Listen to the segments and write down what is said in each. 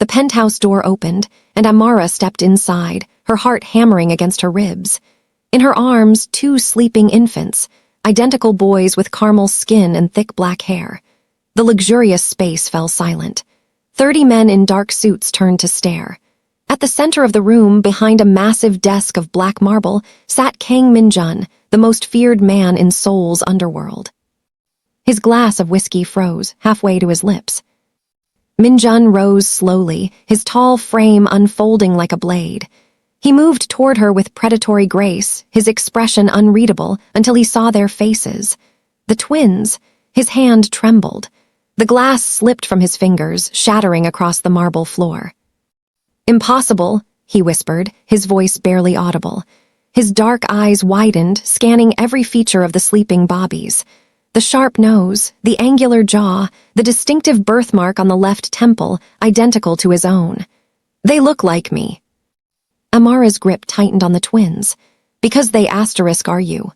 The penthouse door opened, and Amara stepped inside, her heart hammering against her ribs. In her arms, 2 sleeping infants, identical boys with caramel skin and thick black hair. The luxurious space fell silent. 30 men in dark suits turned to stare. At the center of the room, behind a massive desk of black marble, sat Kang Min-jun, the most feared man in Seoul's underworld. His glass of whiskey froze, halfway to his lips. Min-jun rose slowly, his tall frame unfolding like a blade. He moved toward her with predatory grace, his expression unreadable until he saw their faces. The twins. His hand trembled. The glass slipped from his fingers, shattering across the marble floor. "Impossible," he whispered, his voice barely audible. His dark eyes widened, scanning every feature of the sleeping bobbies. The sharp nose, the angular jaw, the distinctive birthmark on the left temple, identical to his own. "They look like me." Amara's grip tightened on the twins. "Because they *are you."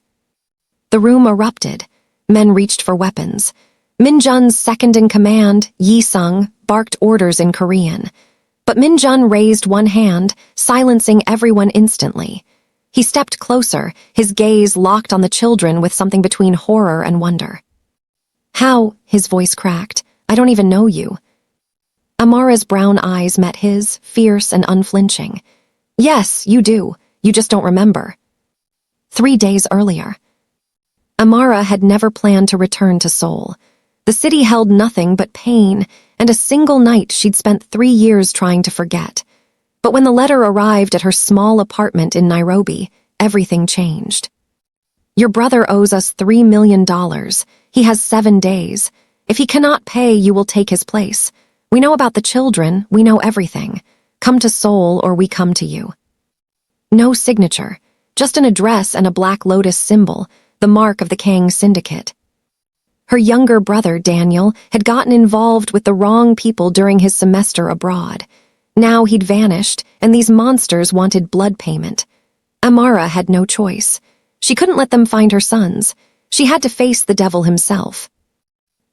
The room erupted. Men reached for weapons. Min-jun's second-in-command, Yi-sung, barked orders in Korean. But Min-jun raised one hand, silencing everyone instantly. He stepped closer, his gaze locked on the children with something between horror and wonder. "How?" his voice cracked. "I don't even know you." Amara's brown eyes met his, fierce and unflinching. "Yes, you do. You just don't remember." 3 days earlier. Amara had never planned to return to Seoul. The city held nothing but pain, and a single night she'd spent 3 years trying to forget. But when the letter arrived at her small apartment in Nairobi, everything changed. "Your brother owes us $3 million. He has 7 days. If he cannot pay, you will take his place. We know about the children, we know everything. Come to Seoul or we come to you." No signature, just an address and a black lotus symbol, the mark of the Kang syndicate. Her younger brother, Daniel, had gotten involved with the wrong people during his semester abroad. Now he'd vanished, and these monsters wanted blood payment. Amara had no choice. She couldn't let them find her sons. She had to face the devil himself.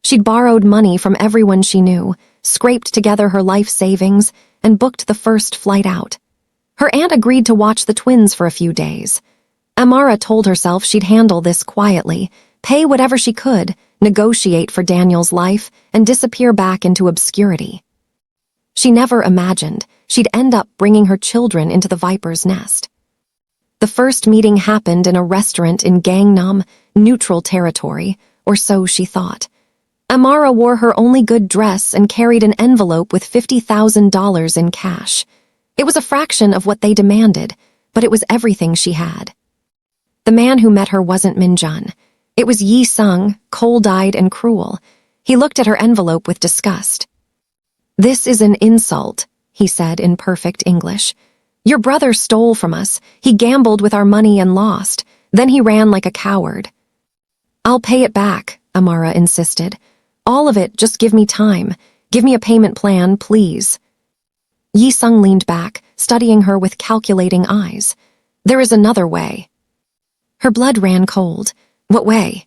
She'd borrowed money from everyone she knew, scraped together her life savings, and booked the first flight out. Her aunt agreed to watch the twins for a few days. Amara told herself she'd handle this quietly, pay whatever she could, negotiate for Daniel's life, and disappear back into obscurity. She never imagined she'd end up bringing her children into the viper's nest. The first meeting happened in a restaurant in Gangnam, neutral territory, or so she thought. Amara wore her only good dress and carried an envelope with $50,000 in cash. It was a fraction of what they demanded, but it was everything she had. The man who met her wasn't Min-jun. It was Yi-sung, cold-eyed and cruel. He looked at her envelope with disgust. "This is an insult," he said in perfect English. "Your brother stole from us. He gambled with our money and lost. Then he ran like a coward." "I'll pay it back," Amara insisted. "All of it, just give me time. Give me a payment plan, please." Yi-sung leaned back, studying her with calculating eyes. "There is another way." Her blood ran cold. "What way?"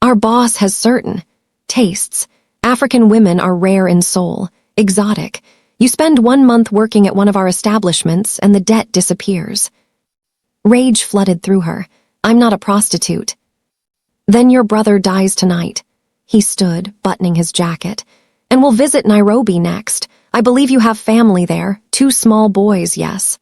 "Our boss has certain tastes. African women are rare in Seoul, exotic. You spend 1 month working at one of our establishments and the debt disappears." Rage flooded through her. "I'm not a prostitute." "Then your brother dies tonight." He stood, buttoning his jacket. "And we'll visit Nairobi next. I believe you have family there, 2 small boys, yes."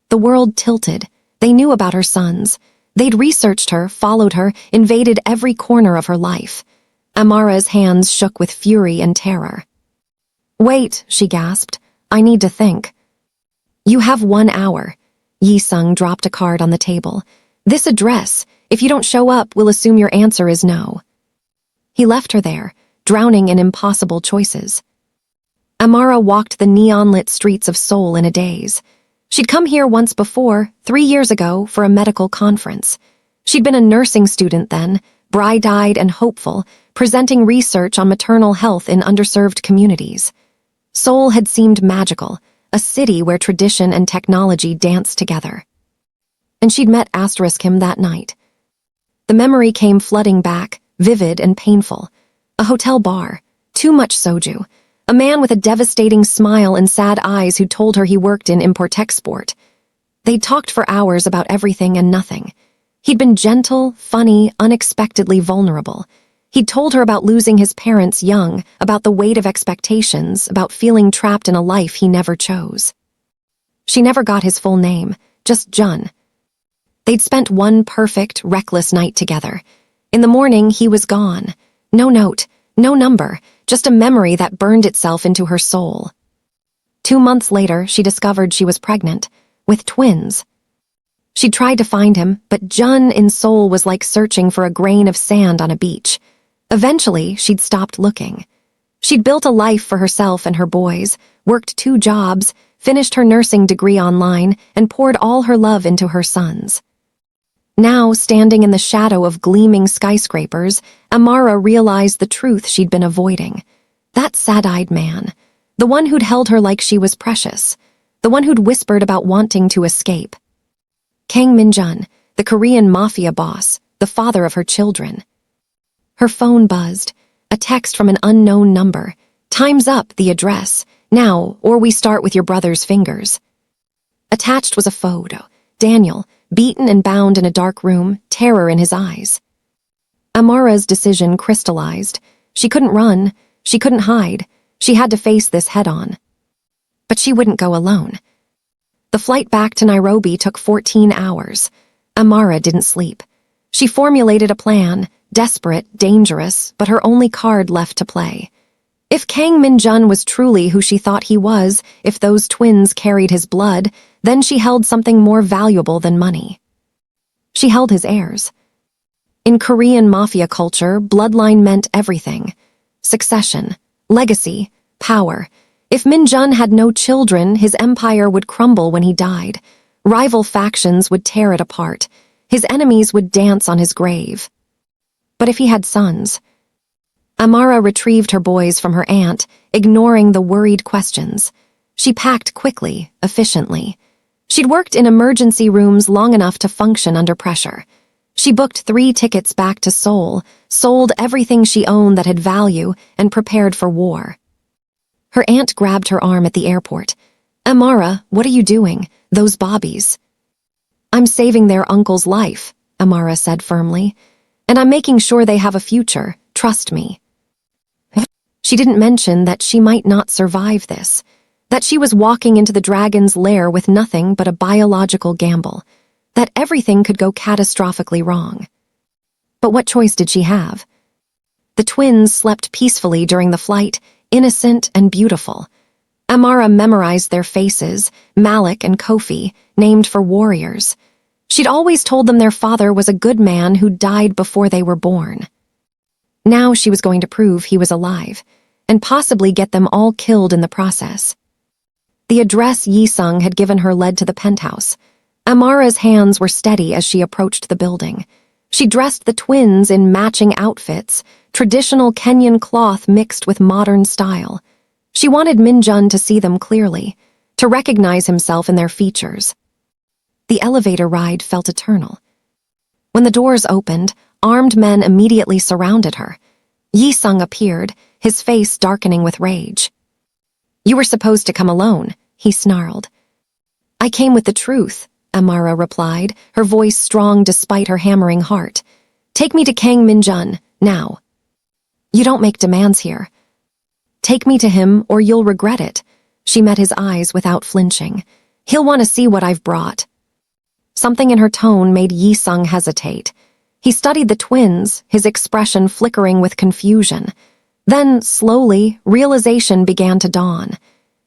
The world tilted. They knew about her sons. They'd researched her, followed her, invaded every corner of her life. Amara's hands shook with fury and terror. "Wait," she gasped. "I need to think." "You have 1 hour." Yi-sung dropped a card on the table. "This address. If you don't show up, we'll assume your answer is no." He left her there, drowning in impossible choices. Amara walked the neon-lit streets of Seoul in a daze. She'd come here once before, 3 years ago, for a medical conference. She'd been a nursing student then, bright-eyed and hopeful, presenting research on maternal health in underserved communities. Seoul had seemed magical, a city where tradition and technology danced together. And she'd met him that night. The memory came flooding back, vivid and painful. A hotel bar, too much soju, a man with a devastating smile and sad eyes who told her he worked in import-export. They'd talked for hours about everything and nothing. He'd been gentle, funny, unexpectedly vulnerable. He'd told her about losing his parents young, about the weight of expectations, about feeling trapped in a life he never chose. She never got his full name, just Jun. They'd spent one perfect, reckless night together. In the morning, he was gone. No note, no number, just a memory that burned itself into her soul. 2 months later, she discovered she was pregnant, with twins. She tried to find him, but Jun in Seoul was like searching for a grain of sand on a beach. Eventually, she'd stopped looking. She'd built a life for herself and her boys, worked 2 jobs, finished her nursing degree online, and poured all her love into her sons. Now, standing in the shadow of gleaming skyscrapers, Amara realized the truth she'd been avoiding. That sad-eyed man, the one who'd held her like she was precious, the one who'd whispered about wanting to escape. Kang Min-jun, the Korean mafia boss, the father of her children. Her phone buzzed, a text from an unknown number. "Time's up, the address. Now, or we start with your brother's fingers." Attached was a photo. Daniel, beaten and bound in a dark room, terror in his eyes. Amara's decision crystallized. She couldn't run. She couldn't hide. She had to face this head-on. But she wouldn't go alone. The flight back to Nairobi took 14 hours. Amara didn't sleep. She formulated a plan, desperate, dangerous, but her only card left to play. If Kang Min-jun was truly who she thought he was, if those twins carried his blood, then she held something more valuable than money. She held his heirs. In Korean mafia culture, bloodline meant everything. Succession, legacy, power. If Min-jun had no children, his empire would crumble when he died. Rival factions would tear it apart. His enemies would dance on his grave. But if he had sons... Amara retrieved her boys from her aunt, ignoring the worried questions. She packed quickly, efficiently. She'd worked in emergency rooms long enough to function under pressure. She booked 3 tickets back to Seoul, sold everything she owned that had value, and prepared for war. Her aunt grabbed her arm at the airport. "Amara, what are you doing? Those bobbies." "I'm saving their uncle's life," Amara said firmly. "And I'm making sure they have a future. Trust me." She didn't mention that she might not survive this, that she was walking into the dragon's lair with nothing but a biological gamble, that everything could go catastrophically wrong. But what choice did she have? The twins slept peacefully during the flight, innocent and beautiful. Amara memorized their faces, Malik and Kofi, named for warriors. She'd always told them their father was a good man who died before they were born. Now she was going to prove he was alive, and possibly get them all killed in the process. The address Yi-sung had given her led to the penthouse. Amara's hands were steady as she approached the building. She dressed the twins in matching outfits, traditional Kenyan cloth mixed with modern style. She wanted Min-jun to see them clearly, to recognize himself in their features. The elevator ride felt eternal. When the doors opened, armed men immediately surrounded her. Yi-sung appeared, his face darkening with rage. "You were supposed to come alone," he snarled. "I came with the truth," Amara replied, her voice strong despite her hammering heart. "Take me to Kang Min-jun, now." "You don't make demands here." "Take me to him, or you'll regret it." She met his eyes without flinching. "He'll want to see what I've brought." Something in her tone made Yi-sung hesitate. He studied the twins, his expression flickering with confusion. Then, slowly, realization began to dawn.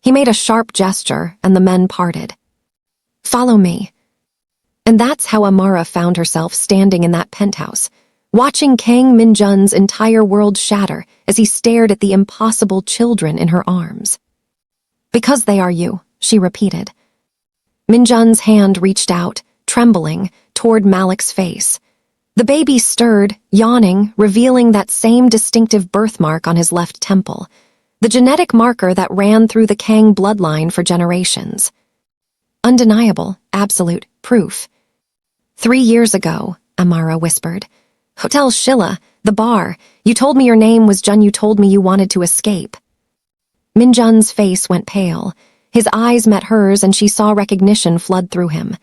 He made a sharp gesture, and the men parted. "Follow me." And that's how Amara found herself standing in that penthouse, watching Kang Min-jun's entire world shatter as he stared at the impossible children in her arms. "Because they are you," she repeated. Min-jun's hand reached out, trembling, toward Malik's face. The baby stirred, yawning, revealing that same distinctive birthmark on his left temple, the genetic marker that ran through the Kang bloodline for generations. Undeniable, absolute, proof. 3 years ago, Amara whispered. "Hotel Shilla, the bar. You told me your name was Jun. You told me you wanted to escape." Minjun's face went pale. His eyes met hers and she saw recognition flood through him.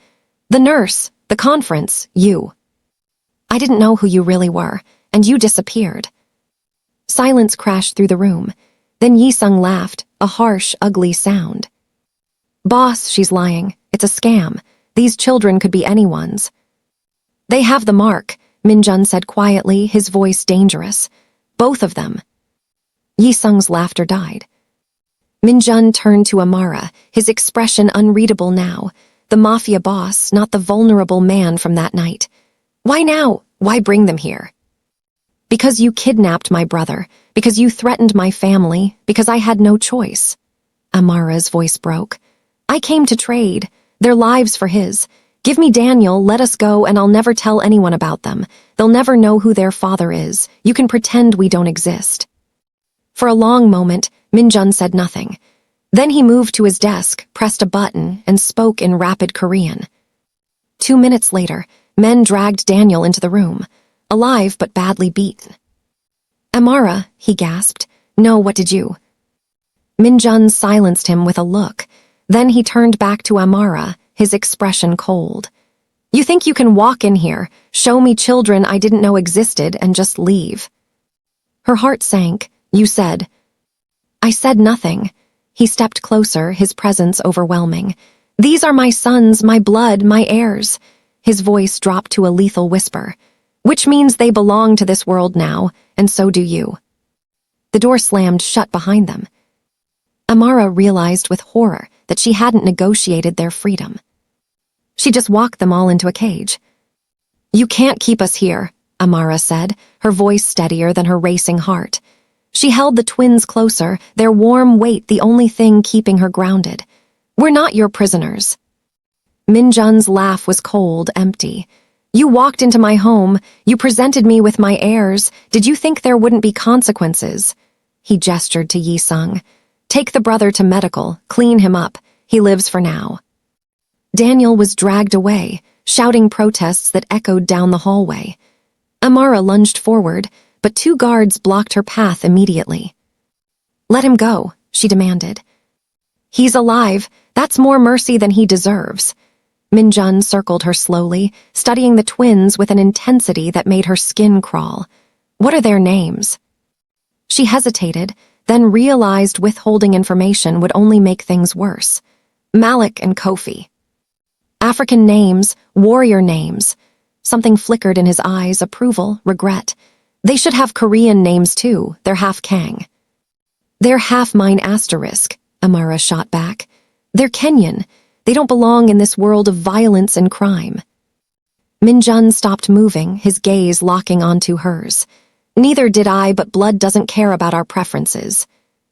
The nurse, the conference, you. I didn't know who you really were, and you disappeared. Silence crashed through the room. Then Yi-sung laughed, a harsh, ugly sound. Boss, she's lying. It's a scam. These children could be anyone's. They have the mark, Minjun said quietly, his voice dangerous. Both of them. Yi-sung's laughter died. Minjun turned to Amara, his expression unreadable now. The mafia boss, not the vulnerable man from that night. Why now? Why bring them here? Because you kidnapped my brother, because you threatened my family, because I had no choice. Amara's voice broke. I came to trade, their lives for his. Give me Daniel, let us go, and I'll never tell anyone about them. They'll never know who their father is. You can pretend we don't exist. For a long moment, Minjun said nothing. Then he moved to his desk, pressed a button, and spoke in rapid Korean. 2 minutes later, men dragged Daniel into the room, alive but badly beaten. Amara, he gasped. No, what did you? Minjun silenced him with a look. Then he turned back to Amara, his expression cold. You think you can walk in here, show me children I didn't know existed, and just leave? Her heart sank. You said. I said nothing. He stepped closer, his presence overwhelming. These are my sons, my blood, my heirs. His voice dropped to a lethal whisper. Which means they belong to this world now, and so do you. The door slammed shut behind them. Amara realized with horror that she hadn't negotiated their freedom. She just walked them all into a cage. You can't keep us here, Amara said, her voice steadier than her racing heart. She held the twins closer, their warm weight the only thing keeping her grounded. We're not your prisoners. Minjun's laugh was cold, empty. You walked into my home, you presented me with my heirs. Did you think there wouldn't be consequences? He gestured to Yi-sung. Take the brother to medical, clean him up. He lives for now. Daniel was dragged away, shouting protests that echoed down the hallway. Amara lunged forward, but 2 guards blocked her path immediately. Let him go, she demanded. He's alive. That's more mercy than he deserves. Minjun circled her slowly, studying the twins with an intensity that made her skin crawl. What are their names? She hesitated, then realized withholding information would only make things worse. Malik and Kofi. African names, warrior names. Something flickered in his eyes, approval, regret. They should have Korean names too, they're half Kang. They're half mine asterisk, Amara shot back. They're Kenyan. They don't belong in this world of violence and crime. Minjun stopped moving, his gaze locking onto hers. Neither did I, but blood doesn't care about our preferences.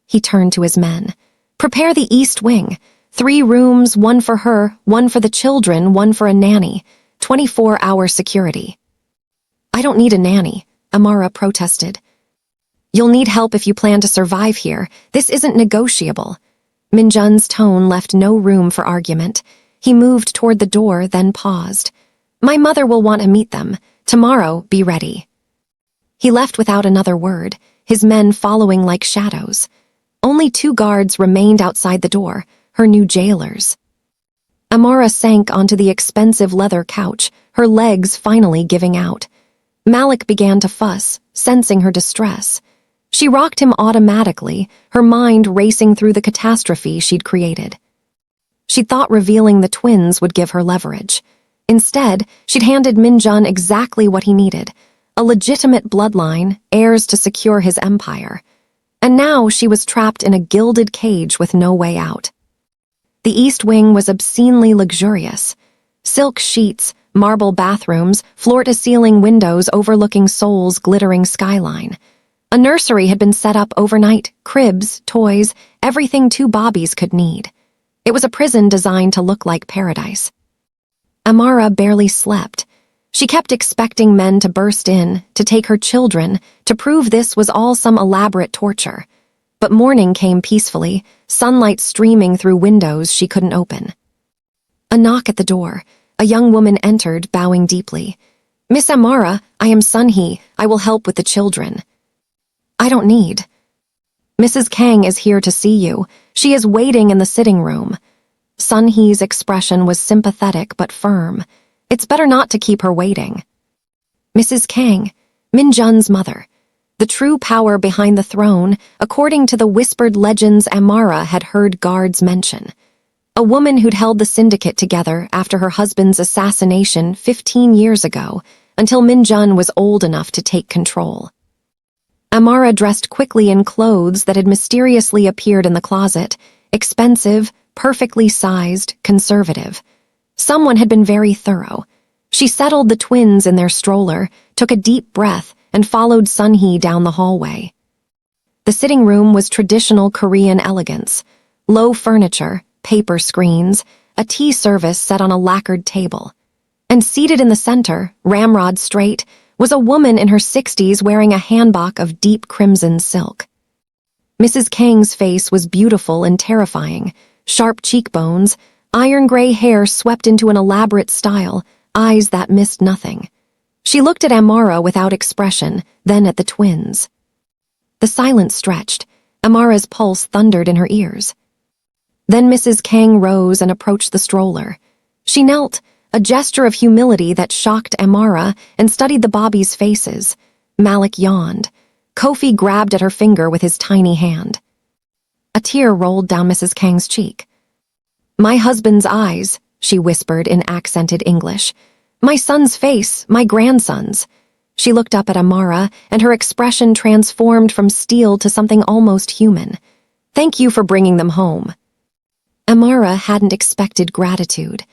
He turned to his men. Prepare the East Wing. 3 rooms, 1 for her, 1 for the children, 1 for a nanny. 24-hour security. I don't need a nanny, Amara protested. You'll need help if you plan to survive here. This isn't negotiable. Minjun's tone left no room for argument. He moved toward the door, then paused. My mother will want to meet them. Tomorrow, be ready. He left without another word, his men following like shadows. Only 2 guards remained outside the door, her new jailers. Amara sank onto the expensive leather couch, her legs finally giving out. Malik began to fuss, sensing her distress. She rocked him automatically, her mind racing through the catastrophe she'd created. She thought revealing the twins would give her leverage. Instead, she'd handed Minjun exactly what he needed, a legitimate bloodline, heirs to secure his empire. And now she was trapped in a gilded cage with no way out. The East Wing was obscenely luxurious. Silk sheets, marble bathrooms, floor-to-ceiling windows overlooking Seoul's glittering skyline. A nursery had been set up overnight, cribs, toys, everything 2 bobbies could need. It was a prison designed to look like paradise. Amara barely slept. She kept expecting men to burst in, to take her children, to prove this was all some elaborate torture. But morning came peacefully, sunlight streaming through windows she couldn't open. A knock at the door. A young woman entered, bowing deeply. Miss Amara, I am Sunhee. I will help with the children. I don't need. Mrs. Kang is here to see you. She is waiting in the sitting room. Sun Hee's expression was sympathetic but firm. It's better not to keep her waiting. Mrs. Kang, Min Jun's mother. The true power behind the throne, according to the whispered legends Amara had heard guards mention. A woman who'd held the syndicate together after her husband's assassination 15 years ago, until Min Jun was old enough to take control. Amara dressed quickly in clothes that had mysteriously appeared in the closet, expensive, perfectly sized, conservative. Someone had been very thorough. She settled the twins in their stroller, took a deep breath, and followed Sun Hee down the hallway. The sitting room was traditional Korean elegance. Low furniture, paper screens, a tea service set on a lacquered table. And seated in the center, ramrod straight, was a woman in her 60s wearing a hanbok of deep crimson silk. Mrs. Kang's face was beautiful and terrifying, sharp cheekbones, iron gray hair swept into an elaborate style, eyes that missed nothing. She looked at Amara without expression, then at the twins. The silence stretched. Amara's pulse thundered in her ears. Then Mrs. Kang rose and approached the stroller. She knelt, a gesture of humility that shocked Amara, and studied the Bobbies' faces. Malik yawned. Kofi grabbed at her finger with his tiny hand. A tear rolled down Mrs. Kang's cheek. "My husband's eyes," she whispered in accented English. "My son's face, my grandson's." She looked up at Amara, and her expression transformed from steel to something almost human. "Thank you for bringing them home." Amara hadn't expected gratitude.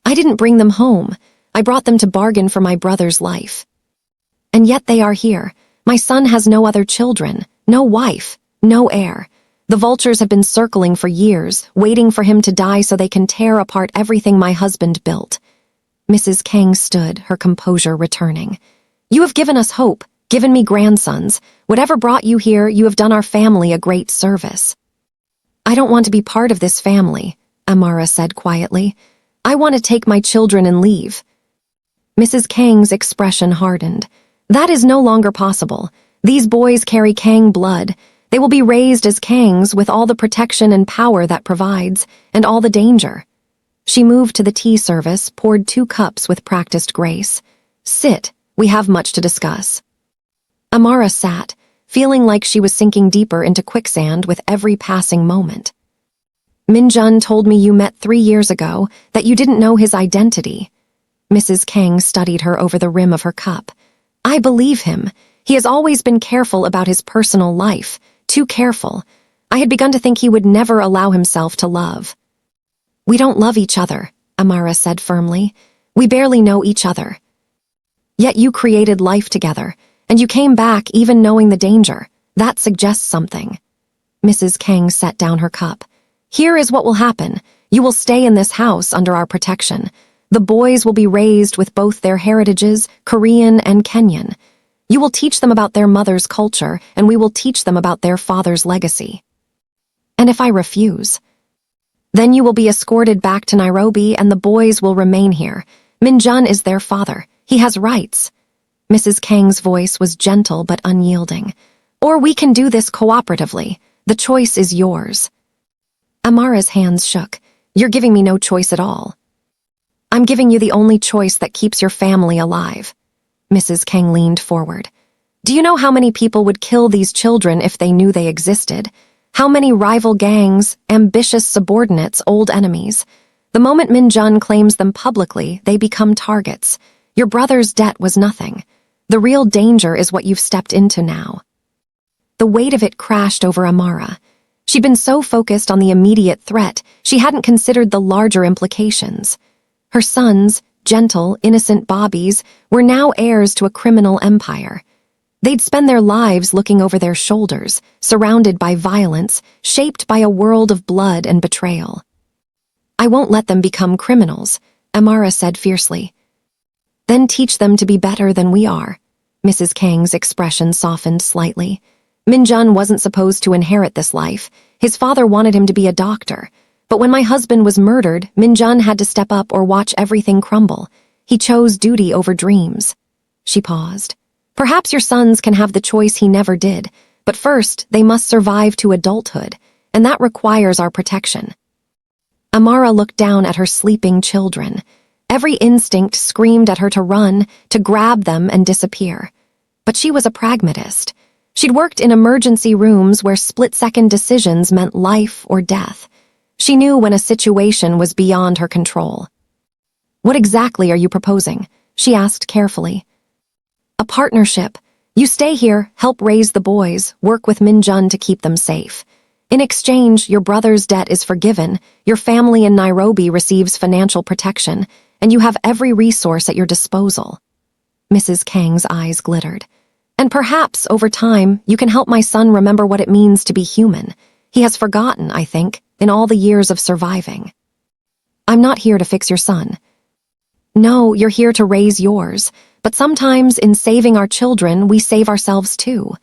"I didn't bring them home. I brought them to bargain for my brother's life. And yet they are here. My son has no other children, no wife, no heir. The vultures have been circling for years, waiting for him to die so they can tear apart everything my husband built." Mrs. Kang stood, her composure returning. "You have given us hope, given me grandsons. Whatever brought you here, you have done our family a great service." "I don't want to be part of this family," Amara said quietly. "I want to take my children and leave." Mrs. Kang's expression hardened. "That is no longer possible. These boys carry Kang blood. They will be raised as Kangs with all the protection and power that provides, and all the danger." She moved to the tea service, poured 2 cups with practiced grace. "Sit, we have much to discuss." Amara sat, feeling like she was sinking deeper into quicksand with every passing moment. "Min Jun told me you met 3 years ago, that you didn't know his identity." Mrs. Kang studied her over the rim of her cup. "I believe him. He has always been careful about his personal life, too careful. I had begun to think he would never allow himself to love." "We don't love each other," Amara said firmly. "We barely know each other. Yet you created life together, and you came back even knowing the danger. That suggests something." Mrs. Kang set down her cup. "Here is what will happen. You will stay in this house under our protection. The boys will be raised with both their heritages, Korean and Kenyan. You will teach them about their mother's culture, and we will teach them about their father's legacy. And if I refuse, then you will be escorted back to Nairobi and the boys will remain here. Min Jun is their father. He has rights." Mrs. Kang's voice was gentle but unyielding. "Or we can do this cooperatively. The choice is yours." Amara's hands shook. "You're giving me no choice at all." "I'm giving you the only choice that keeps your family alive." Mrs. Kang leaned forward. "Do you know how many people would kill these children if they knew they existed? How many rival gangs, ambitious subordinates, old enemies? The moment Min Jun claims them publicly, they become targets. Your brother's debt was nothing. The real danger is what you've stepped into now." The weight of it crashed over Amara. She'd been so focused on the immediate threat, she hadn't considered the larger implications. Her sons, gentle, innocent Bobbies, were now heirs to a criminal empire. They'd spend their lives looking over their shoulders, surrounded by violence, shaped by a world of blood and betrayal. "I won't let them become criminals," Amara said fiercely. "Then teach them to be better than we are." Mrs. Kang's expression softened slightly. "Min Jun wasn't supposed to inherit this life. His father wanted him to be a doctor. But when my husband was murdered, Min Jun had to step up or watch everything crumble. He chose duty over dreams." She paused. "Perhaps your sons can have the choice he never did. But first, they must survive to adulthood, and that requires our protection. Amara looked down at her sleeping children. Every instinct screamed at her to run, to grab them and disappear. But she was a pragmatist. She'd worked in emergency rooms where split-second decisions meant life or death. She knew when a situation was beyond her control. "What exactly are you proposing?" she asked carefully. "A partnership. You stay here, help raise the boys, work with Minjun to keep them safe. In exchange, your brother's debt is forgiven, your family in Nairobi receives financial protection, and you have every resource at your disposal." Mrs. Kang's eyes glittered. "And perhaps, over time, you can help my son remember what it means to be human. He has forgotten, I think, in all the years of surviving." "I'm not here to fix your son." "No, you're here to raise yours, but sometimes in saving our children, we save ourselves too."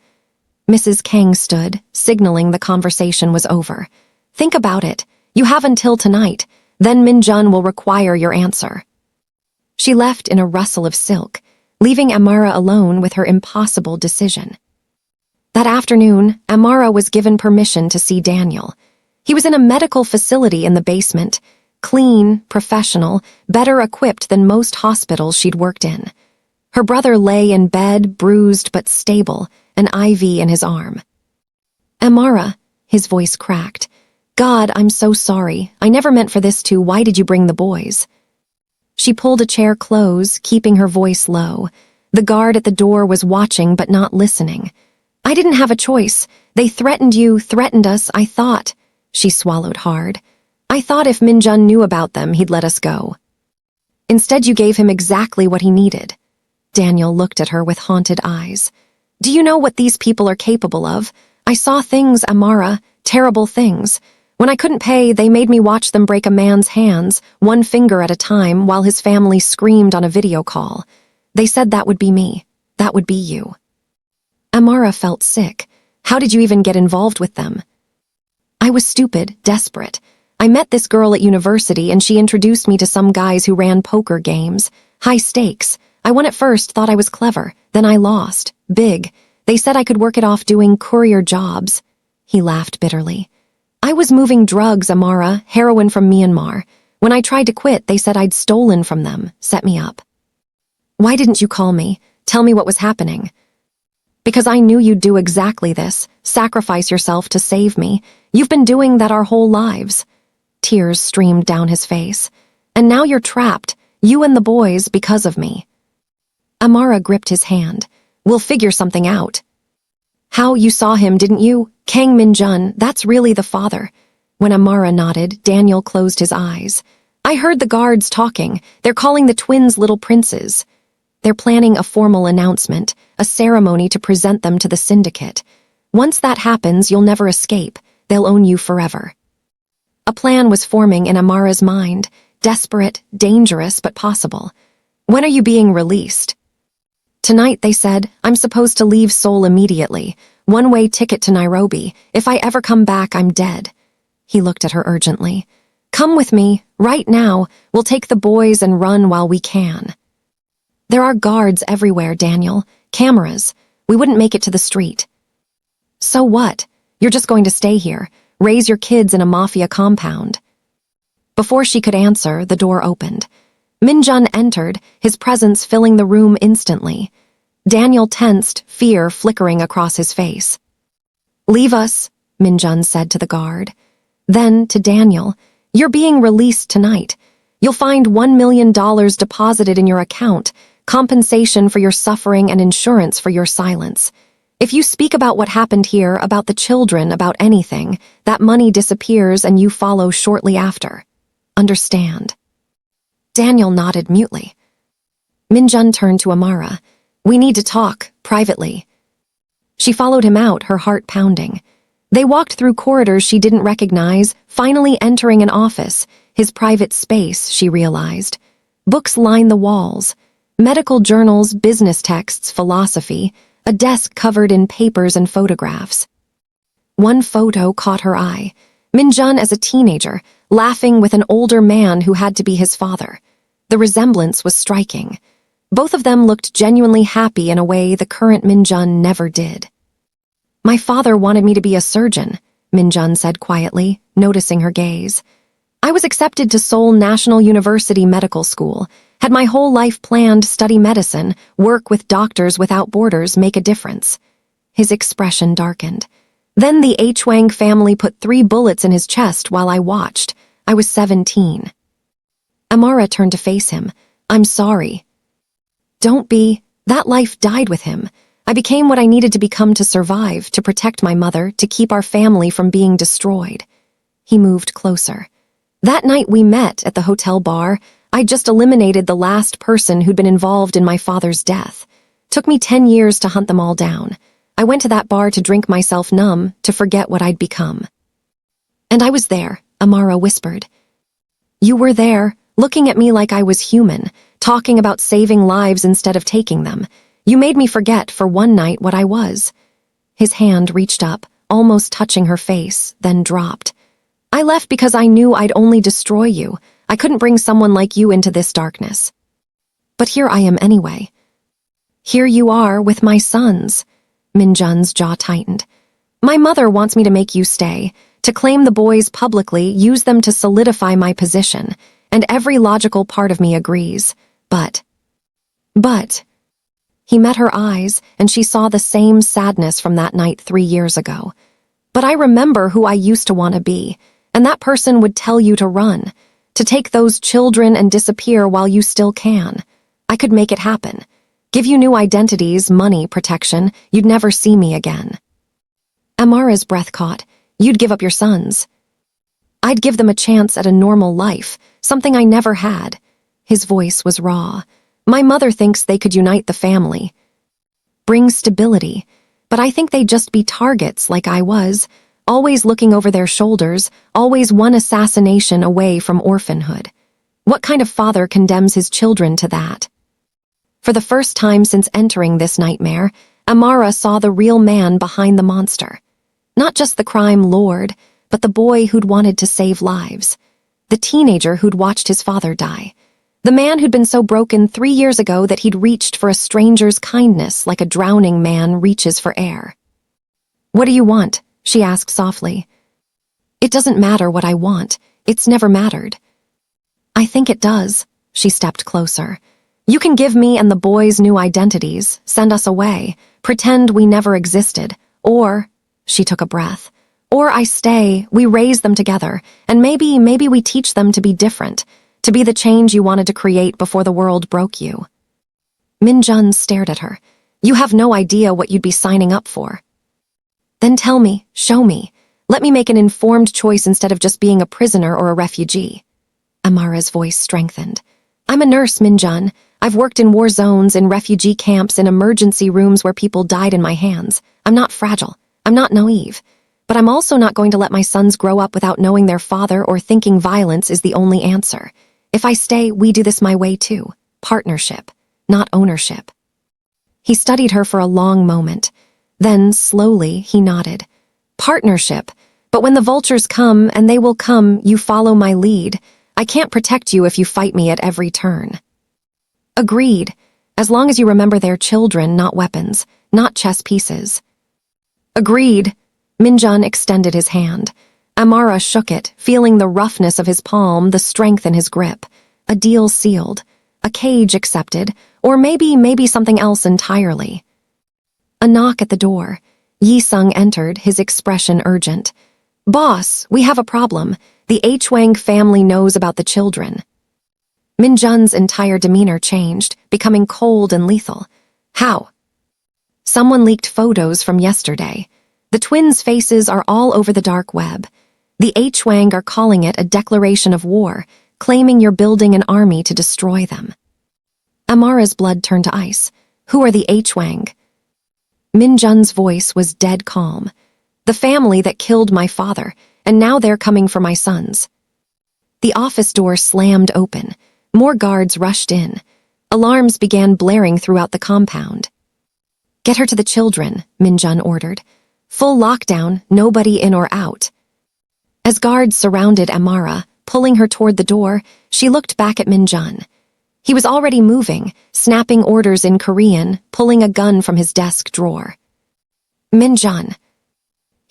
Mrs. Kang stood, signaling the conversation was over. "Think about it. You have until tonight. Then Minjun will require your answer." She left in a rustle of silk, leaving Amara alone with her impossible decision. That afternoon, Amara was given permission to see Daniel. He was in a medical facility in the basement, clean, professional, better equipped than most hospitals she'd worked in. Her brother lay in bed, bruised but stable, an IV in his arm. "Amara," his voice cracked. "God, I'm so sorry. I never meant for this to. Why did you bring the boys?" She pulled a chair close, keeping her voice low. The guard at the door was watching but not listening. "I didn't have a choice. They threatened you, threatened us, I thought." She swallowed hard. "I thought if Minjun knew about them, he'd let us go. Instead, you gave him exactly what he needed." Daniel looked at her with haunted eyes. "Do you know what these people are capable of? I saw things, Amara, terrible things. When I couldn't pay, they made me watch them break a man's hands, one finger at a time, while his family screamed on a video call. They said that would be me. That would be you." Amara felt sick. "How did you even get involved with them?" "I was stupid, desperate. I met this girl at university and she introduced me to some guys who ran poker games. High stakes. I won at first, thought I was clever. Then I lost. Big. They said I could work it off doing courier jobs." He laughed bitterly. "I was moving drugs, Amara, heroin from Myanmar. When I tried to quit, they said I'd stolen from them, set me up." "Why didn't you call me? Tell me what was happening." "Because I knew you'd do exactly this, sacrifice yourself to save me. You've been doing that our whole lives." Tears streamed down his face. "And now you're trapped, you and the boys, because of me." Amara gripped his hand. "We'll figure something out." "How? You saw him, didn't you? Kang Minjun, that's really the father." When Amara nodded, Daniel closed his eyes. "I heard the guards talking. They're calling the twins little princes. They're planning a formal announcement, a ceremony to present them to the syndicate. Once that happens, you'll never escape. They'll own you forever." A plan was forming in Amara's mind, desperate, dangerous, but possible. "When are you being released?" "Tonight," they said. "I'm supposed to leave Seoul immediately. One-way ticket to Nairobi. If I ever come back, I'm dead." He looked at her urgently. "Come with me, right now. We'll take the boys and run while we can." "There are guards everywhere, Daniel. Cameras. We wouldn't make it to the street." "So what? You're just going to stay here. Raise your kids in a mafia compound." Before she could answer, the door opened. Minjun entered, his presence filling the room instantly. Daniel tensed, fear flickering across his face. "Leave us," Minjun said to the guard. Then, to Daniel, "You're being released tonight. You'll find $1 million deposited in your account, compensation for your suffering and insurance for your silence. If you speak about what happened here, about the children, about anything, that money disappears and you follow shortly after. Understand?" Daniel nodded mutely. Minjun turned to Amara. "We need to talk, privately." She followed him out, her heart pounding. They walked through corridors she didn't recognize, finally entering an office, his private space, she realized. Books lined the walls. Medical journals, business texts, philosophy, a desk covered in papers and photographs. One photo caught her eye. Minjun as a teenager, laughing with an older man who had to be his father. The resemblance was striking. Both of them looked genuinely happy in a way the current Minjun never did. My father wanted me to be a surgeon, Minjun said quietly, noticing her gaze. I was accepted to Seoul National University Medical School, had my whole life planned, study medicine, work with Doctors Without Borders, make a difference. His expression darkened. Then the H-Wang family put 3 bullets in his chest while I watched. I was 17. Amara turned to face him. I'm sorry. Don't be. That life died with him. I became what I needed to become to survive, to protect my mother, to keep our family from being destroyed. He moved closer. That night we met at the hotel bar, I'd just eliminated the last person who'd been involved in my father's death. Took me 10 years to hunt them all down. I went to that bar to drink myself numb, to forget what I'd become. And I was there, Amara whispered. You were there, looking at me like I was human, talking about saving lives instead of taking them. You made me forget for one night what I was. His hand reached up, almost touching her face, then dropped. I left because I knew I'd only destroy you. I couldn't bring someone like you into this darkness. But here I am anyway. Here you are with my sons. Minjun's jaw tightened. My mother wants me to make you stay, to claim the boys publicly, use them to solidify my position, and every logical part of me agrees. But... He met her eyes, and she saw the same sadness from that night 3 years ago. But I remember who I used to want to be, and that person would tell you to run, to take those children and disappear while you still can. I could make it happen. Give you new identities, money, protection. You'd never see me again. Amara's breath caught. You'd give up your sons. I'd give them a chance at a normal life, something I never had. His voice was raw. My mother thinks they could unite the family, bring stability, but I think they'd just be targets like I was, always looking over their shoulders, always one assassination away from orphanhood. What kind of father condemns his children to that? For the first time since entering this nightmare, Amara saw the real man behind the monster. Not just the crime lord, but the boy who'd wanted to save lives. The teenager who'd watched his father die. The man who'd been so broken 3 years ago that he'd reached for a stranger's kindness like a drowning man reaches for air. What do you want? She asked softly. It doesn't matter what I want. It's never mattered. I think it does. She stepped closer. You can give me and the boys new identities, send us away, pretend we never existed, or, she took a breath, or I stay, we raise them together, and maybe we teach them to be different, to be the change you wanted to create before the world broke you. Minjun stared at her. You have no idea what you'd be signing up for. Then tell me, show me. Let me make an informed choice instead of just being a prisoner or a refugee. Amara's voice strengthened. I'm a nurse, Minjun. I've worked in war zones, in refugee camps, in emergency rooms where people died in my hands. I'm not fragile. I'm not naive. But I'm also not going to let my sons grow up without knowing their father or thinking violence is the only answer. If I stay, we do this my way too. Partnership, not ownership. He studied her for a long moment. Then, slowly, he nodded. Partnership. But when the vultures come, and they will come, you follow my lead. I can't protect you if you fight me at every turn. Agreed. As long as you remember they're children, not weapons, not chess pieces. Agreed. Minjun extended his hand. Amara shook it, feeling the roughness of his palm, the strength in his grip. A deal sealed. A cage accepted. Or maybe something else entirely. A knock at the door. Yi-sung entered, his expression urgent. Boss, we have a problem. The H-Wang family knows about the children. Minjun's entire demeanor changed, becoming cold and lethal. How? Someone leaked photos from yesterday. The twins' faces are all over the dark web. The H-Wang are calling it a declaration of war, claiming you're building an army to destroy them. Amara's blood turned to ice. Who are the H-Wang? Minjun's voice was dead calm. The family that killed my father, and now they're coming for my sons. The office door slammed open. More guards rushed in. Alarms began blaring throughout the compound. Get her to the children, Minjun ordered. Full lockdown, nobody in or out. As guards surrounded Amara, pulling her toward the door, she looked back at Minjun. He was already moving, snapping orders in Korean, pulling a gun from his desk drawer. Minjun,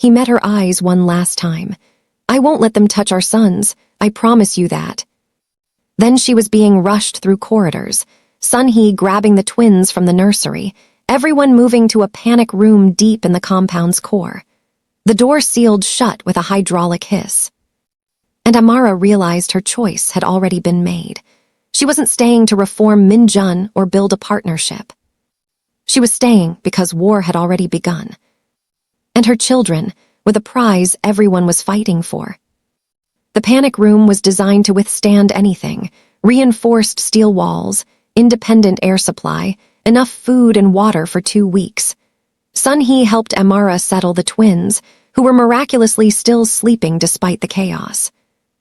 He met her eyes one last time. "I won't let them touch our sons, I promise you that." Then she was being rushed through corridors, Sun-hee grabbing the twins from the nursery, everyone moving to a panic room deep in the compound's core. The door sealed shut with a hydraulic hiss. And Amara realized her choice had already been made. She wasn't staying to reform Min-jun or build a partnership. She was staying because war had already begun. And her children were the prize everyone was fighting for. The panic room was designed to withstand anything: reinforced steel walls, independent air supply, enough food and water for 2 weeks. Sun-hee helped Amara settle the twins, who were miraculously still sleeping despite the chaos.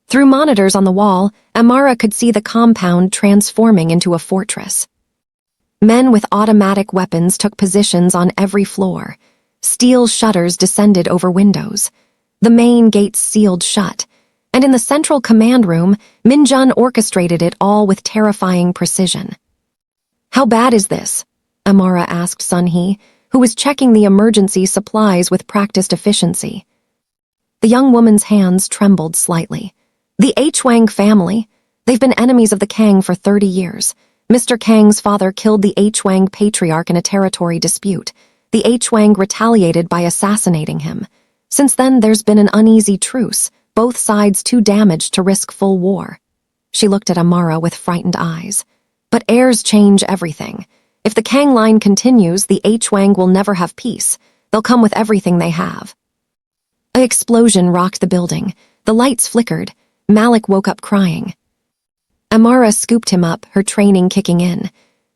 Through monitors on the wall, Amara could see the compound transforming into a fortress. Men with automatic weapons took positions on every floor. Steel shutters descended over windows. The main gates sealed shut. And in the central command room, Min-jun orchestrated it all with terrifying precision. "How bad is this?" Amara asked Sun-hee, who was checking the emergency supplies with practiced efficiency. The young woman's hands trembled slightly. "The H-Wang family. They've been enemies of the Kang for 30 years. Mr. Kang's father killed the H-Wang patriarch in a territory dispute. The H-Wang retaliated by assassinating him. Since then, there's been an uneasy truce, both sides too damaged to risk full war." She looked at Amara with frightened eyes. "But heirs change everything. If the Kang line continues, the H-Wang will never have peace. They'll come with everything they have." An explosion rocked the building. The lights flickered. Malik woke up crying. Amara scooped him up, her training kicking in.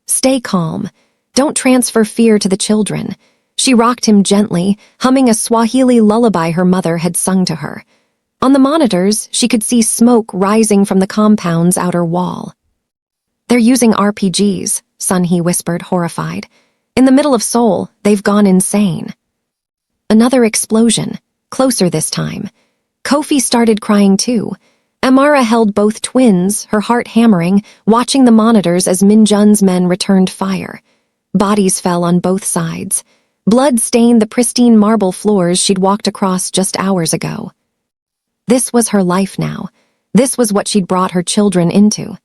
"Stay calm. Don't transfer fear to the children." She rocked him gently, humming a Swahili lullaby her mother had sung to her. On the monitors, she could see smoke rising from the compound's outer wall. "They're using RPGs," Sun-hee whispered, horrified. "In the middle of Seoul, they've gone insane." Another explosion, closer this time. Kofi started crying too. Amara held both twins, her heart hammering, watching the monitors as Min-jun's men returned fire. Bodies fell on both sides. Blood stained the pristine marble floors she'd walked across just hours ago. This was her life now. This was what she'd brought her children into.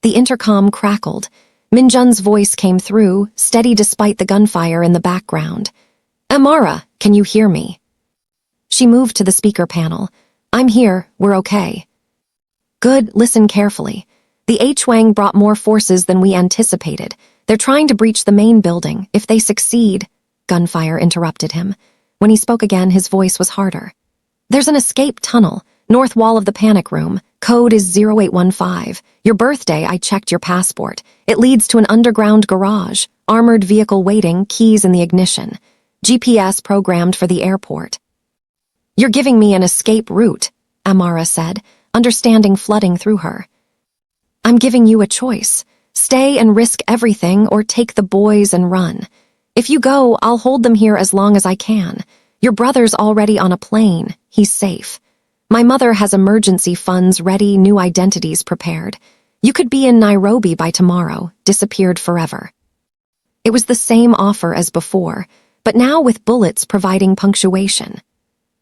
The intercom crackled. Min-jun's voice came through, steady despite the gunfire in the background. "Amara, can you hear me?" She moved to the speaker panel. "I'm here, we're okay." "Good, listen carefully. The H-Wang brought more forces than we anticipated. They're trying to breach the main building. If they succeed..." Gunfire interrupted him. When he spoke again, his voice was harder. "There's an escape tunnel, north wall of the panic room. Code is 0815. Your birthday, I checked your passport. It leads to an underground garage, armored vehicle waiting, keys in the ignition. GPS programmed for the airport." "You're giving me an escape route," Amara said, understanding flooding through her. "I'm giving you a choice. Stay and risk everything, or take the boys and run. If you go, I'll hold them here as long as I can. Your brother's already on a plane. He's safe. My mother has emergency funds ready, new identities prepared. You could be in Nairobi by tomorrow, disappeared forever." It was the same offer as before, but now with bullets providing punctuation.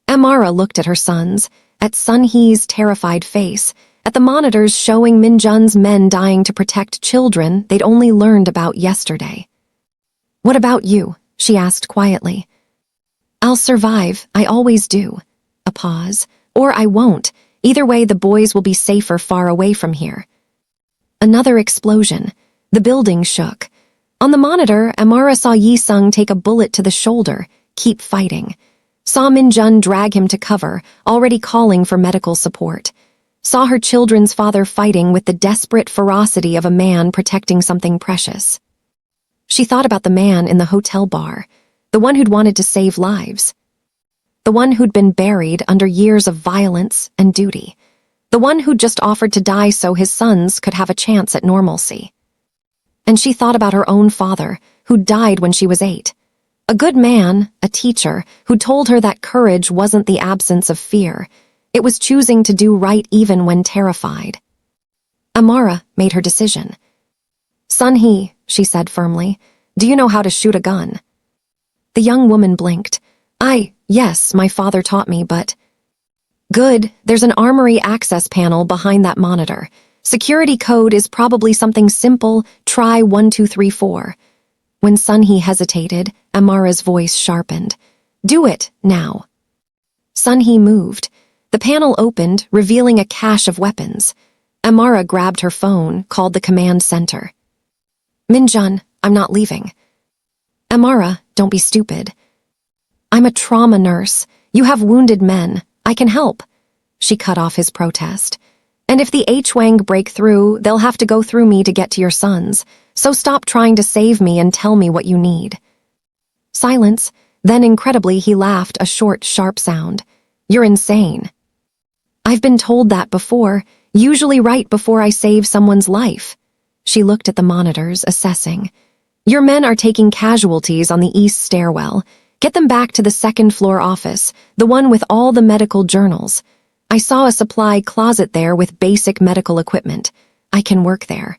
Amara looked at her sons, at Sun-hee's terrified face, at the monitors showing Min-jun's men dying to protect children they'd only learned about yesterday. "What about you?" she asked quietly. "I'll survive, I always do." A pause. "Or I won't. Either way, the boys will be safer far away from here." Another explosion. The building shook. On the monitor, Amara saw Yi-sung take a bullet to the shoulder. "Keep fighting." Saw Min-jun drag him to cover, already calling for medical support. Saw her children's father fighting with the desperate ferocity of a man protecting something precious. She thought about the man in the hotel bar, the one who'd wanted to save lives. The one who'd been buried under years of violence and duty. The one who'd just offered to die so his sons could have a chance at normalcy. And she thought about her own father, who'd died when she was 8. A good man, a teacher, who told her that courage wasn't the absence of fear. It was choosing to do right even when terrified. Amara made her decision. "Sun-hee," she said firmly, "do you know how to shoot a gun?" The young woman blinked. Yes, my father taught me, but... Good, there's an armory access panel behind that monitor. Security code is probably something simple, try 1234. When Sunhee hesitated, Amara's voice sharpened. Do it, now. Sunhee moved. The panel opened, revealing a cache of weapons. Amara grabbed her phone, called the command center. Minjun, I'm not leaving. Amara, don't be stupid. I'm a trauma nurse. You have wounded men. I can help. She cut off his protest. And if the H-Wang break through, they'll have to go through me to get to your sons. So stop trying to save me and tell me what you need. Silence. Then incredibly he laughed, a short, sharp sound. You're insane. I've been told that before, usually right before I save someone's life. She looked at the monitors, assessing. Your men are taking casualties on the east stairwell. Get them back to the second-floor office, the one with all the medical journals. I saw a supply closet there with basic medical equipment. I can work there.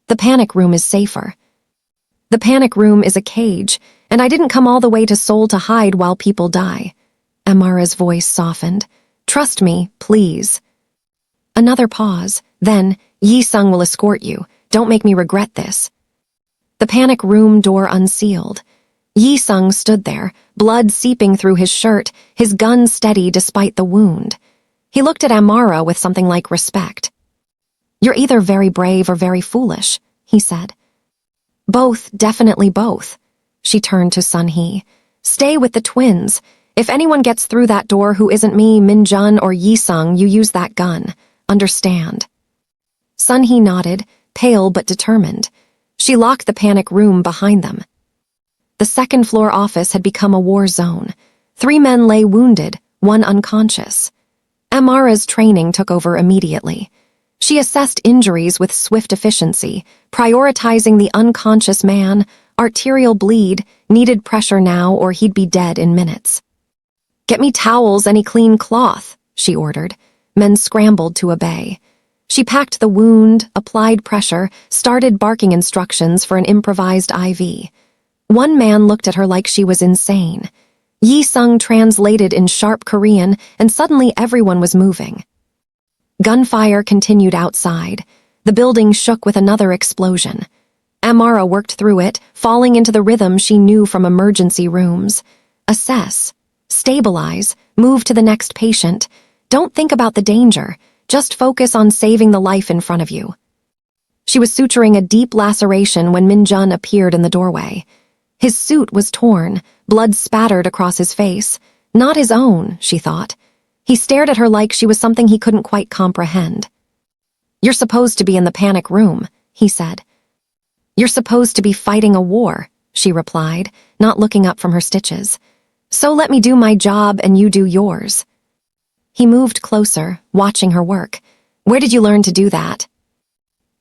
The panic room is safer. The panic room is a cage, and I didn't come all the way to Seoul to hide while people die. Amara's voice softened. Trust me, please. Another pause. Then, Yi-sung will escort you. Don't make me regret this. The panic room door unsealed. Yi-sung stood there, blood seeping through his shirt, his gun steady despite the wound. He looked at Amara with something like respect. You're either very brave or very foolish, he said. Both, definitely both. She turned to Sunhee. Stay with the twins. If anyone gets through that door who isn't me, Minjun, or Yi-sung, you use that gun. Understand? Sunhee nodded, pale but determined. She locked the panic room behind them. The second-floor office had become a war zone. 3 men lay wounded, 1 unconscious. Amara's training took over immediately. She assessed injuries with swift efficiency, prioritizing the unconscious man, arterial bleed, needed pressure now or he'd be dead in minutes. Get me towels, any clean cloth, she ordered. Men scrambled to obey. She packed the wound, applied pressure, started barking instructions for an improvised IV. One man looked at her like she was insane. Yi-sung translated in sharp Korean, and suddenly everyone was moving. Gunfire continued outside. The building shook with another explosion. Amara worked through it, falling into the rhythm she knew from emergency rooms. Assess. Stabilize. Move to the next patient. Don't think about the danger. Just focus on saving the life in front of you. She was suturing a deep laceration when Minjun appeared in the doorway. His suit was torn, blood spattered across his face. Not his own, she thought. He stared at her like she was something he couldn't quite comprehend. You're supposed to be in the panic room, he said. You're supposed to be fighting a war, she replied, not looking up from her stitches. So let me do my job and you do yours. He moved closer, watching her work. Where did you learn to do that?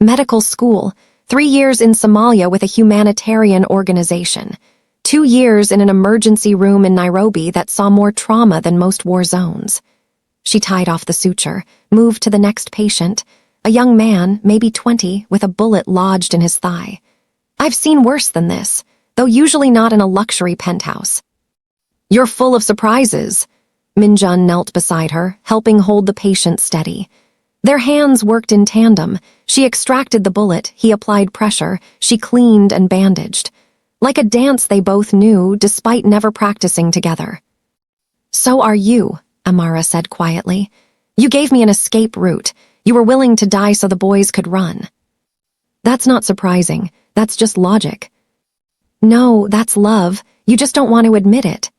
Medical school. 3 years in Somalia with a humanitarian organization. 2 years in an emergency room in Nairobi that saw more trauma than most war zones. She tied off the suture, moved to the next patient, a young man, maybe 20, with a bullet lodged in his thigh. I've seen worse than this, though usually not in a luxury penthouse. You're full of surprises. Minjun knelt beside her, helping hold the patient steady. Their hands worked in tandem. She extracted the bullet, he applied pressure, she cleaned and bandaged. Like a dance they both knew, despite never practicing together. So are you, Amara said quietly. You gave me an escape route. You were willing to die so the boys could run. That's not surprising. That's just logic. No, that's love. You just don't want to admit it.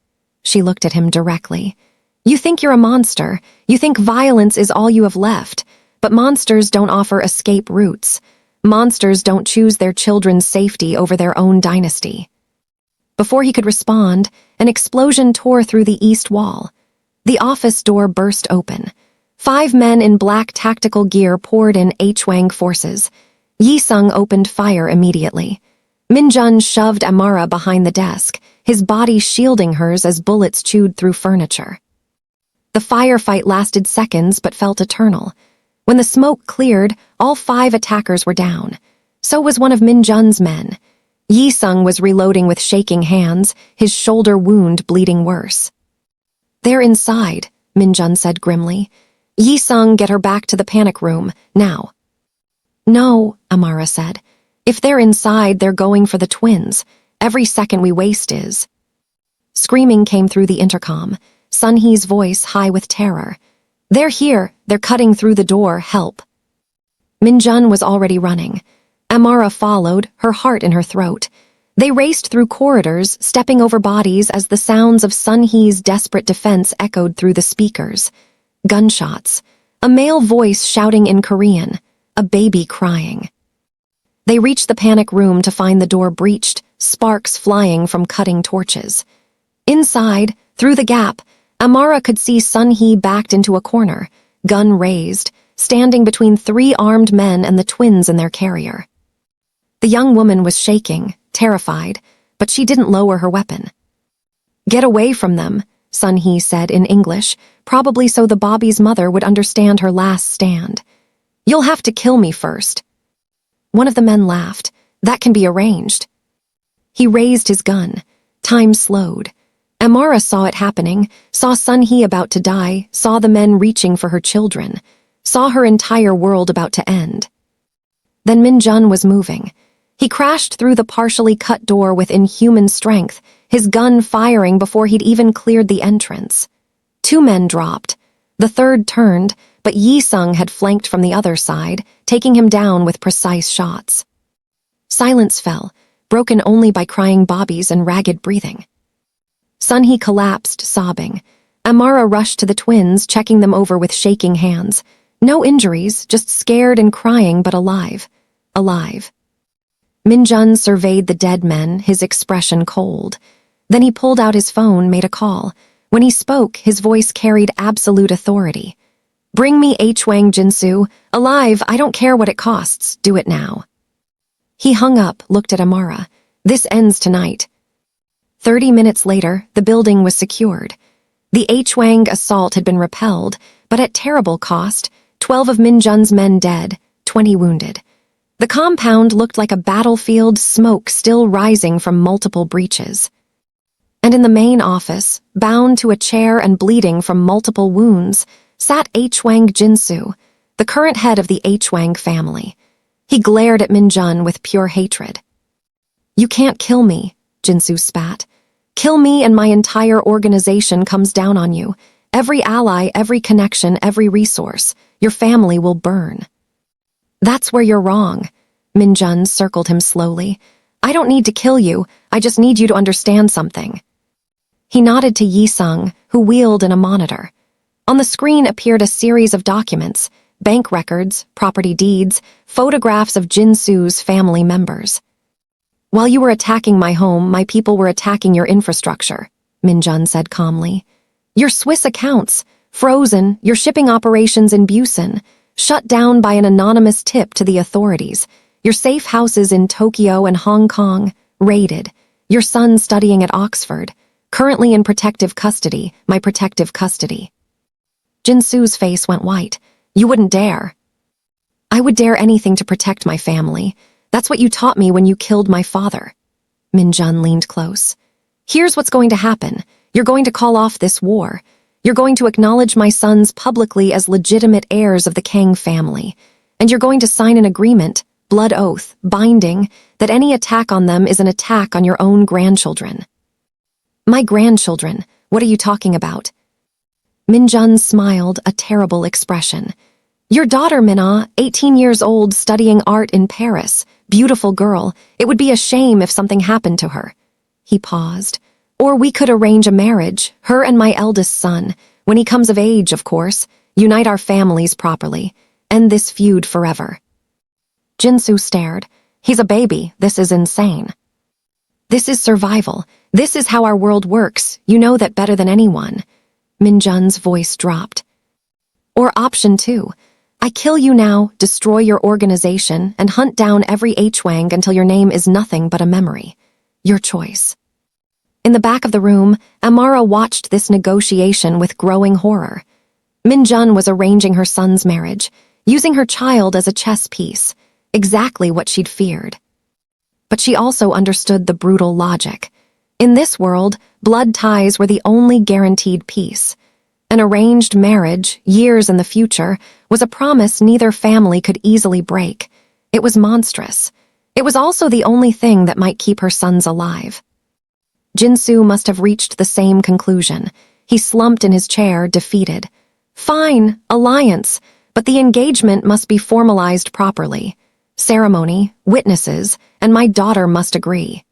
She looked at him directly. You think you're a monster. You think violence is all you have left. But monsters don't offer escape routes. Monsters don't choose their children's safety over their own dynasty. Before he could respond, an explosion tore through the east wall. The office door burst open. 5 men in black tactical gear poured in H-Wang forces. Yi-sung opened fire immediately. Minjun shoved Amara behind the desk, his body shielding hers as bullets chewed through furniture. The firefight lasted seconds but felt eternal. When the smoke cleared, all 5 attackers were down. So was one of Minjun's men. Yi-sung was reloading with shaking hands, his shoulder wound bleeding worse. "They're inside," Min-jun said grimly. "Yi-sung, get her back to the panic room, now." "No," Amara said. "If they're inside, they're going for the twins. Every second we waste is—" Screaming came through the intercom, Sun-hee's voice high with terror. "They're here, they're cutting through the door, help." Min-jun was already running. Amara followed, her heart in her throat. They raced through corridors, stepping over bodies as the sounds of Sun-hee's desperate defense echoed through the speakers. Gunshots. A male voice shouting in Korean. A baby crying. They reached the panic room to find the door breached, sparks flying from cutting torches. Inside, through the gap, Amara could see Sun-hee backed into a corner, gun raised, standing between 3 armed men and the twins in their carrier. The young woman was shaking, terrified, but she didn't lower her weapon. "Get away from them," Sun-hee said in English, probably so the Bobby's mother would understand her last stand. "You'll have to kill me first." One of the men laughed. "That can be arranged." He raised his gun. Time slowed. Amara saw it happening, saw Sun-hee about to die, saw the men reaching for her children, saw her entire world about to end. Then Min-jun was moving. He crashed through the partially cut door with inhuman strength, his gun firing before he'd even cleared the entrance. 2 men dropped. The third turned, but Yi-sung had flanked from the other side, taking him down with precise shots. Silence fell, broken only by crying bobbies and ragged breathing. Sun-hee collapsed, sobbing. Amara rushed to the twins, checking them over with shaking hands. No injuries, just scared and crying, but alive. Alive. Min-jun surveyed the dead men, his expression cold. Then he pulled out his phone, made a call. When he spoke, his voice carried absolute authority. "Bring me H-Wang Jinsu. Alive, I don't care what it costs. Do it now." He hung up, looked at Amara. "This ends tonight." 30 minutes later, the building was secured. The H-Wang assault had been repelled, but at terrible cost, 12 of Min-jun's men dead, 20 wounded. The compound looked like a battlefield, smoke still rising from multiple breaches. And in the main office, bound to a chair and bleeding from multiple wounds, sat H-Wang Jinsu, the current head of the H-Wang family. He glared at Min-jun with pure hatred. "You can't kill me," Jinsu spat. "Kill me and my entire organization comes down on you. Every ally, every connection, every resource. Your family will burn." "That's where you're wrong." Min-jun circled him slowly. "I don't need to kill you, I just need you to understand something." He nodded to Yi-sung, who wheeled in a monitor. On the screen appeared a series of documents, bank records, property deeds, photographs of Jinsu's family members. "While you were attacking my home, my people were attacking your infrastructure," Min-jun said calmly. "Your Swiss accounts, frozen, your shipping operations in Busan, shut down by an anonymous tip to the authorities, your safe houses in Tokyo and Hong Kong, raided, your son studying at Oxford, currently in protective custody, my protective custody." Jinsu's face went white. "You wouldn't dare." "I would dare anything to protect my family. That's what you taught me when you killed my father." Min-jun leaned close. "Here's what's going to happen. You're going to call off this war. You're going to acknowledge my sons publicly as legitimate heirs of the Kang family. And you're going to sign an agreement, blood oath, binding, that any attack on them is an attack on your own grandchildren." "My grandchildren? What are you talking about?" Min-jun smiled, a terrible expression. "Your daughter, Min-ah, 18 years old, studying art in Paris. Beautiful girl. It would be a shame if something happened to her." He paused. "Or we could arrange a marriage, her and my eldest son. When he comes of age, of course. Unite our families properly. End this feud forever." Jinsu stared. "He's a baby. This is insane." "This is survival. This is how our world works. You know that better than anyone." Min-jun's voice dropped. "Or option 2. I kill you now, destroy your organization, and hunt down every H-Wang until your name is nothing but a memory. Your choice." In the back of the room, Amara watched this negotiation with growing horror. Min-jun was arranging her son's marriage, using her child as a chess piece, exactly what she'd feared. but she also understood the brutal logic. In this world, blood ties were the only guaranteed peace. An arranged marriage, years in the future, was a promise neither family could easily break. It was monstrous. It was also the only thing that might keep her sons alive. Jinsu must have reached the same conclusion. He slumped in his chair, defeated. Fine, alliance, but the engagement must be formalized properly. Ceremony, witnesses, and my daughter must agree.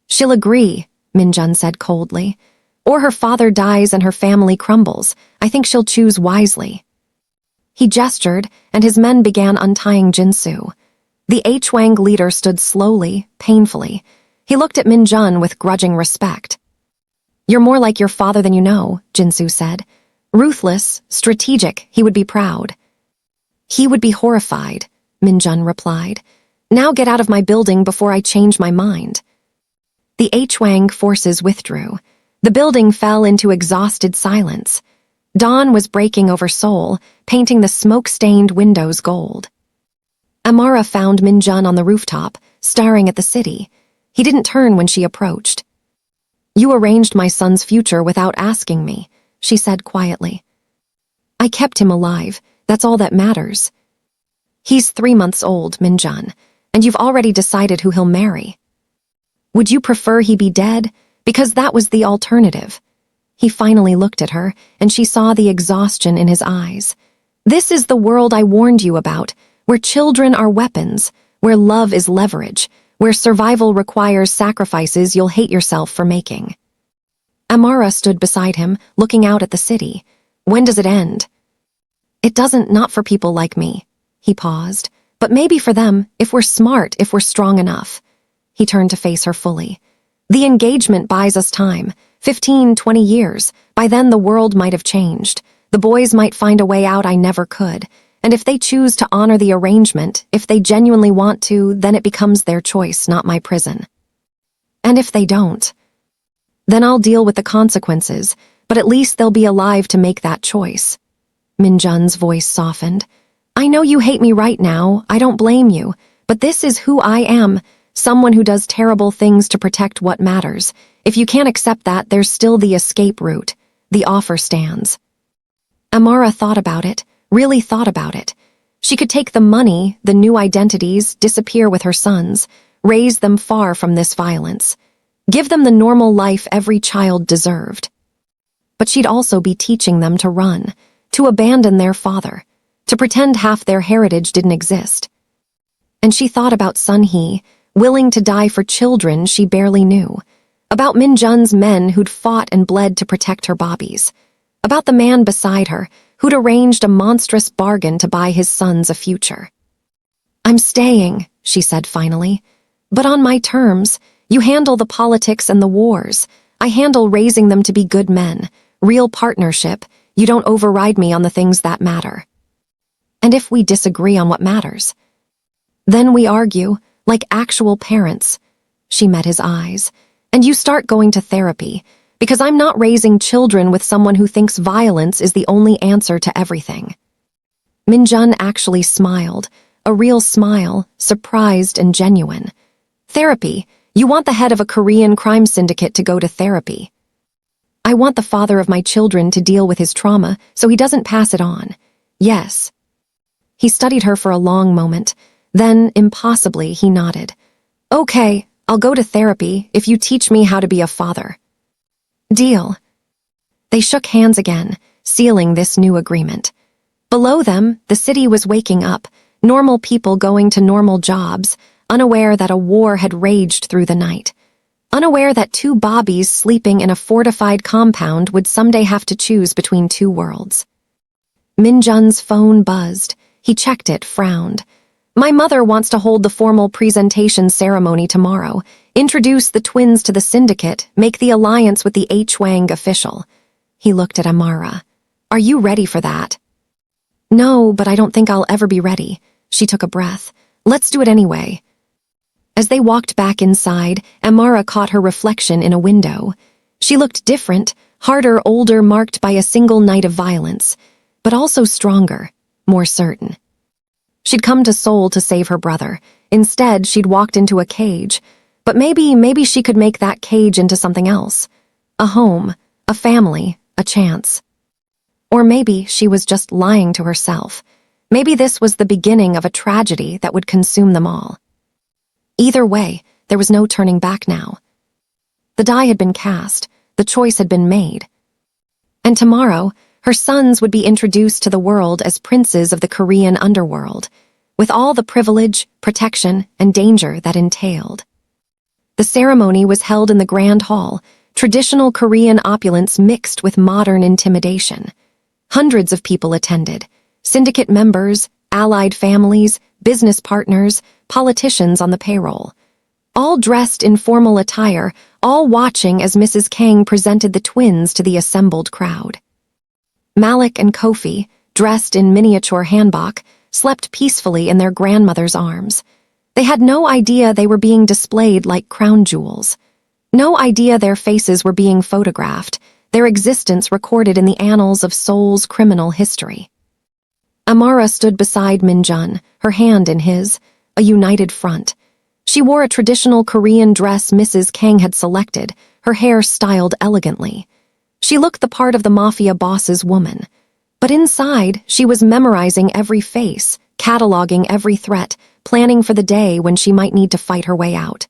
She'll agree, Minjun said coldly. Or her father dies and her family crumbles. I think she'll choose wisely. He gestured, and his men began untying Jinsu. The H-Wang leader stood slowly, painfully. He looked at Minjun with grudging respect. You're more like your father than you know, Jinsu said. Ruthless, strategic, he would be proud. He would be horrified, Minjun replied. Now get out of my building before I change my mind. The H-Wang forces withdrew. The building fell into exhausted silence. Dawn was breaking over Seoul, painting the smoke-stained windows gold. Amara found Minjun on the rooftop, staring at the city. He didn't turn when she approached. You arranged my son's future without asking me, she said quietly. I kept him alive. That's all that matters. He's 3 months old, Minjun, and you've already decided who he'll marry. Would you prefer he be dead? Because that was the alternative. He finally looked at her, and she saw the exhaustion in his eyes. This is the world I warned you about, where children are weapons, where love is leverage, where survival requires sacrifices you'll hate yourself for making. Amara stood beside him, looking out at the city. When does it end? It doesn't, not for people like me. He paused. But maybe for them, if we're smart, if we're strong enough. He turned to face her fully. The engagement buys us time, 15, 20 years. By then the world might have changed. The boys might find a way out I never could. And if they choose to honor the arrangement, if they genuinely want to, then it becomes their choice, not my prison. And if they don't, then I'll deal with the consequences, but at least they'll be alive to make that choice. Minjun's voice softened. I know you hate me right now, I don't blame you, but this is who I am, someone who does terrible things to protect what matters. If you can't accept that, there's still the escape route. The offer stands. Amara thought about it, really thought about it. She could take the money, the new identities, disappear with her sons, raise them far from this violence, give them the normal life every child deserved. But she'd also be teaching them to run, to abandon their father, to pretend half their heritage didn't exist. And she thought about Sun Hee, willing to die for children she barely knew, about Minjun's men who'd fought and bled to protect her bobbies, about the man beside her who'd arranged a monstrous bargain to buy his sons a future. I'm staying, she said finally, but on my terms. You handle the politics and the wars. I handle raising them to be good men, real partnership. You don't override me on the things that matter. And if we disagree on what matters, then we argue, like actual parents. She met his eyes. And you start going to therapy, because I'm not raising children with someone who thinks violence is the only answer to everything. Minjun actually smiled, a real smile, surprised and genuine. Therapy? You want the head of a Korean crime syndicate to go to therapy. I want the father of my children to deal with his trauma so he doesn't pass it on. Yes. He studied her for a long moment. Then, impossibly, he nodded. Okay, I'll go to therapy if you teach me how to be a father. Deal. They shook hands again, sealing this new agreement. Below them, the city was waking up, normal people going to normal jobs, unaware that a war had raged through the night, unaware that two bobbies sleeping in a fortified compound would someday have to choose between two worlds. Minjun's phone buzzed. He checked it, frowned. My mother wants to hold the formal presentation ceremony tomorrow, introduce the twins to the syndicate, make the alliance with the H-Wang official. He looked at Amara. Are you ready for that? No, but I don't think I'll ever be ready. She took a breath. Let's do it anyway. As they walked back inside, Amara caught her reflection in a window. She looked different, harder, older, marked by a single night of violence, but also stronger, more certain. She'd come to Seoul to save her brother. Instead, she'd walked into a cage. But maybe she could make that cage into something else. A home, a family, a chance. Or maybe she was just lying to herself. Maybe this was the beginning of a tragedy that would consume them all. Either way, there was no turning back now. The die had been cast, the choice had been made. And tomorrow, her sons would be introduced to the world as princes of the Korean underworld, with all the privilege, protection, and danger that entailed. The ceremony was held in the Grand Hall, traditional Korean opulence mixed with modern intimidation. Hundreds of people attended, syndicate members, allied families, business partners, politicians on the payroll. All dressed in formal attire, all watching as Mrs. Kang presented the twins to the assembled crowd. Malik and Kofi, dressed in miniature hanbok, slept peacefully in their grandmother's arms. They had no idea they were being displayed like crown jewels. No idea their faces were being photographed, their existence recorded in the annals of Seoul's criminal history. Amara stood beside Minjun, her hand in his, a united front. She wore a traditional Korean dress Mrs. Kang had selected, her hair styled elegantly. She looked the part of the mafia boss's woman. But inside, she was memorizing every face, cataloging every threat, planning for the day when she might need to fight her way out.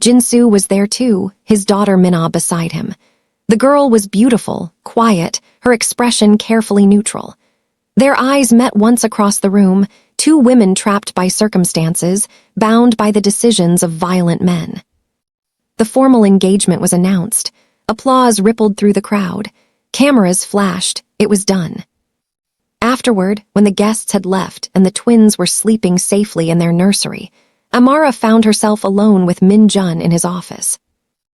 Jinsu was there too, his daughter Minna beside him. The girl was beautiful, quiet, her expression carefully neutral. Their eyes met once across the room, two women trapped by circumstances, bound by the decisions of violent men. The formal engagement was announced. Applause rippled through the crowd. Cameras flashed. It was done. Afterward, when the guests had left and the twins were sleeping safely in their nursery, Amara found herself alone with Minjun in his office.